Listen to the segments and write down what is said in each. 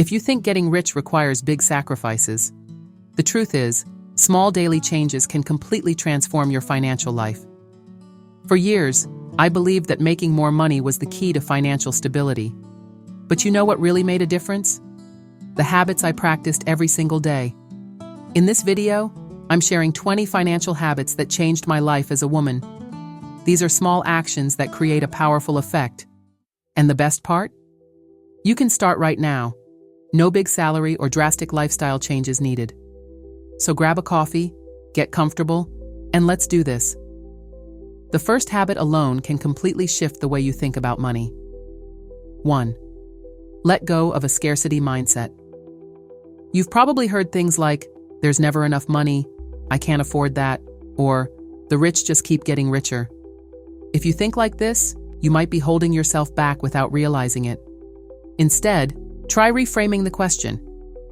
If you think getting rich requires big sacrifices, the truth is, small daily changes can completely transform your financial life. For years, I believed that making more money was the key to financial stability. But you know what really made a difference? The habits I practiced every single day. In this video, I'm sharing 20 financial habits that changed my life as a woman. These are small actions that create a powerful effect. And the best part? You can start right now. No big salary or drastic lifestyle changes needed. So grab a coffee, get comfortable, and let's do this. The first habit alone can completely shift the way you think about money. 1. Let go of a scarcity mindset. You've probably heard things like, "There's never enough money," "I can't afford that," or "The rich just keep getting richer." If you think like this, you might be holding yourself back without realizing it. Instead, try reframing the question,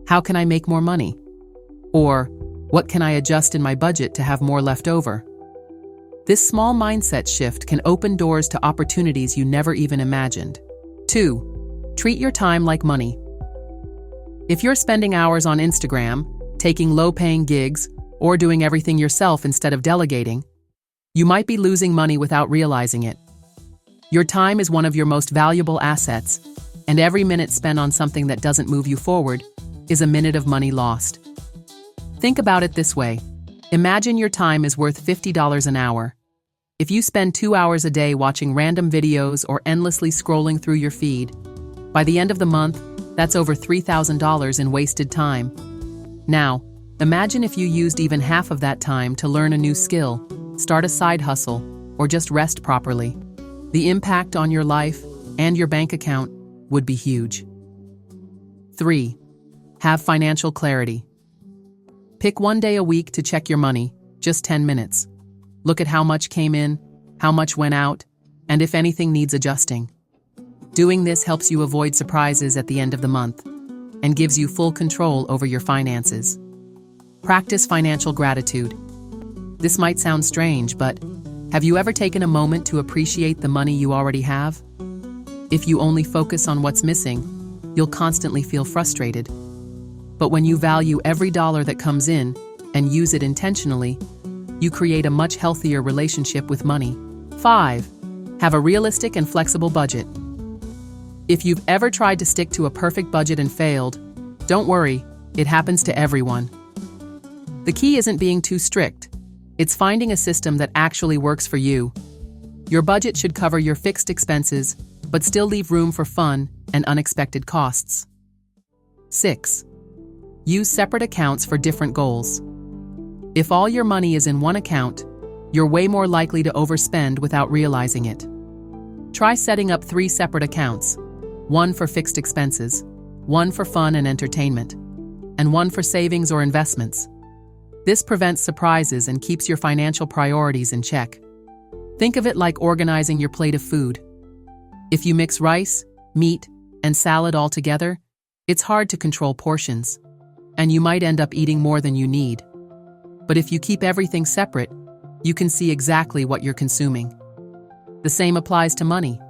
"How can I make more money?" Or, "What can I adjust in my budget to have more left over?" This small mindset shift can open doors to opportunities you never even imagined. 2. Treat your time like money. If you're spending hours on Instagram, taking low-paying gigs, or doing everything yourself instead of delegating, you might be losing money without realizing it. Your time is one of your most valuable assets, and every minute spent on something that doesn't move you forward is a minute of money lost. Think about it this way. Imagine your time is worth $50 an hour. If you spend 2 hours a day watching random videos or endlessly scrolling through your feed, by the end of the month, that's over $3,000 in wasted time. Now, imagine if you used even half of that time to learn a new skill, start a side hustle, or just rest properly. The impact on your life and your bank account would be huge. 3. Have financial clarity. Pick one day a week to check your money, just 10 minutes. Look at how much came in, how much went out, and if anything needs adjusting. Doing this helps you avoid surprises at the end of the month and gives you full control over your finances. Practice financial gratitude. This might sound strange, but have you ever taken a moment to appreciate the money you already have? If you only focus on what's missing, you'll constantly feel frustrated. But when you value every dollar that comes in and use it intentionally, you create a much healthier relationship with money. 5. Have a realistic and flexible budget. If you've ever tried to stick to a perfect budget and failed, don't worry, it happens to everyone. The key isn't being too strict. It's finding a system that actually works for you. Your budget should cover your fixed expenses, but still leave room for fun and unexpected costs. 6. Use separate accounts for different goals. If all your money is in one account, you're way more likely to overspend without realizing it. Try setting up 3 separate accounts, one for fixed expenses, one for fun and entertainment, and one for savings or investments. This prevents surprises and keeps your financial priorities in check. Think of it like organizing your plate of food. If you mix rice, meat, and salad all together, it's hard to control portions, and you might end up eating more than you need. But if you keep everything separate, you can see exactly what you're consuming. The same applies to money.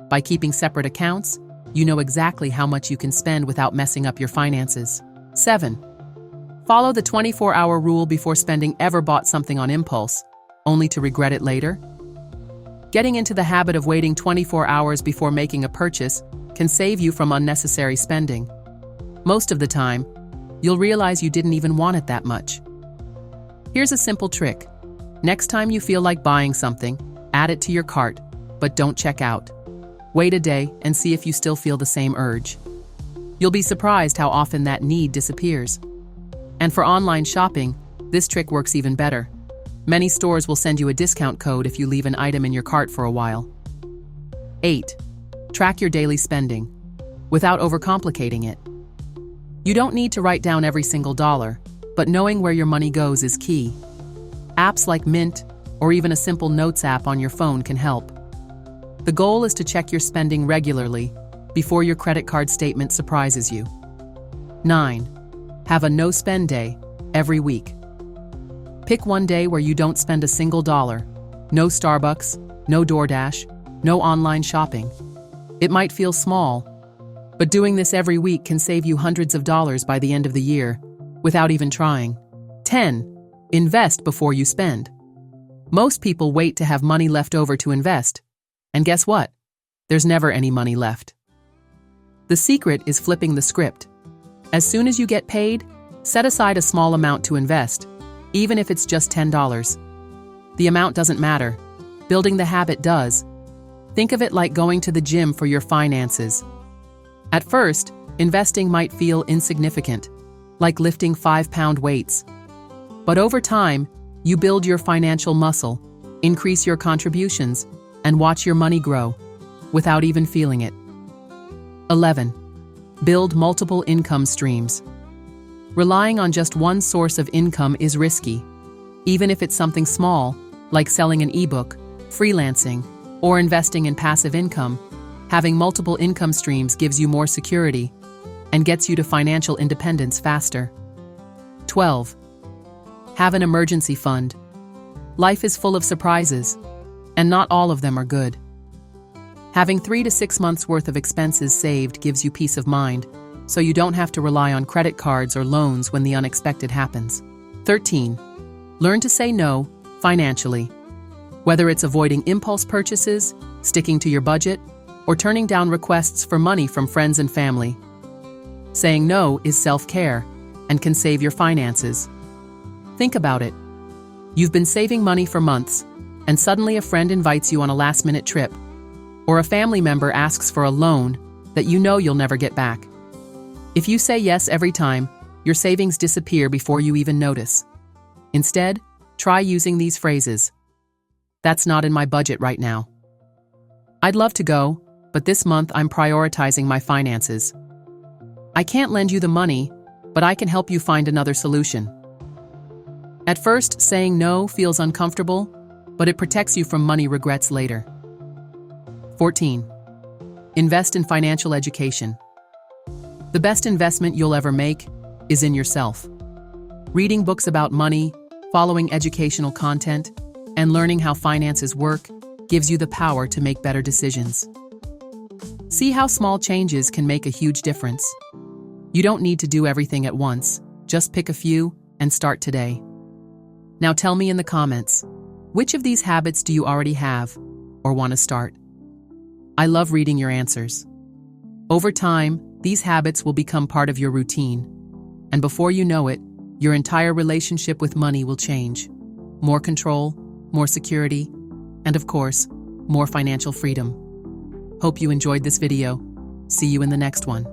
By keeping separate accounts, you know exactly how much you can spend without messing up your finances. 7. Follow the 24-hour rule before spending. Ever bought something on impulse, only to regret it later? Getting into the habit of waiting 24 hours before making a purchase can save you from unnecessary spending. Most of the time, you'll realize you didn't even want it that much. Here's a simple trick. Next time you feel like buying something, add it to your cart, but don't check out. Wait a day and see if you still feel the same urge. You'll be surprised how often that need disappears. And for online shopping, this trick works even better. Many stores will send you a discount code if you leave an item in your cart for a while. 8. Track your daily spending without overcomplicating it. You don't need to write down every single dollar, but knowing where your money goes is key. Apps like Mint or even a simple notes app on your phone can help. The goal is to check your spending regularly before your credit card statement surprises you. 9. Have a no-spend day every week. Pick one day where you don't spend a single dollar. No Starbucks, no DoorDash, no online shopping. It might feel small, But doing this every week can save you hundreds of dollars by the end of the year, without even trying. 10. Invest before you spend. Most people wait to have money left over to invest. And guess what? There's never any money left. The secret is flipping the script. As soon as you get paid, set aside a small amount to invest, even if it's just $10. The amount doesn't matter. Building the habit does. Think of it like going to the gym for your finances. At first, investing might feel insignificant, like lifting 5-pound weights. But over time, you build your financial muscle, increase your contributions, and watch your money grow, without even feeling it. 11. Build multiple income streams. Relying on just one source of income is risky. Even if it's something small, like selling an ebook, freelancing, or investing in passive income, having multiple income streams gives you more security and gets you to financial independence faster. 12. Have an emergency fund. Life is full of surprises, and not all of them are good. Having 3 to 6 months' worth of expenses saved gives you peace of mind, so you don't have to rely on credit cards or loans when the unexpected happens. 13. Learn to say no financially. Whether it's avoiding impulse purchases, sticking to your budget, or turning down requests for money from friends and family. Saying no is self-care and can save your finances. Think about it. You've been saving money for months, and suddenly a friend invites you on a last-minute trip, or a family member asks for a loan that you know you'll never get back. If you say yes every time, your savings disappear before you even notice. Instead, try using these phrases. That's not in my budget right now. I'd love to go, but this month I'm prioritizing my finances. I can't lend you the money, but I can help you find another solution. At first, saying no feels uncomfortable, but it protects you from money regrets later. 14. Invest in financial education. The best investment you'll ever make is in yourself. Reading books about money, following educational content, and learning how finances work gives you the power to make better decisions. See how small changes can make a huge difference. You don't need to do everything at once. Just pick a few and start today. Now tell me in the comments, which of these habits do you already have or want to start? I love reading your answers. Over time, these habits will become part of your routine, and before you know it, your entire relationship with money will change. More control, more security, and of course, more financial freedom. Hope you enjoyed this video. See you in the next one.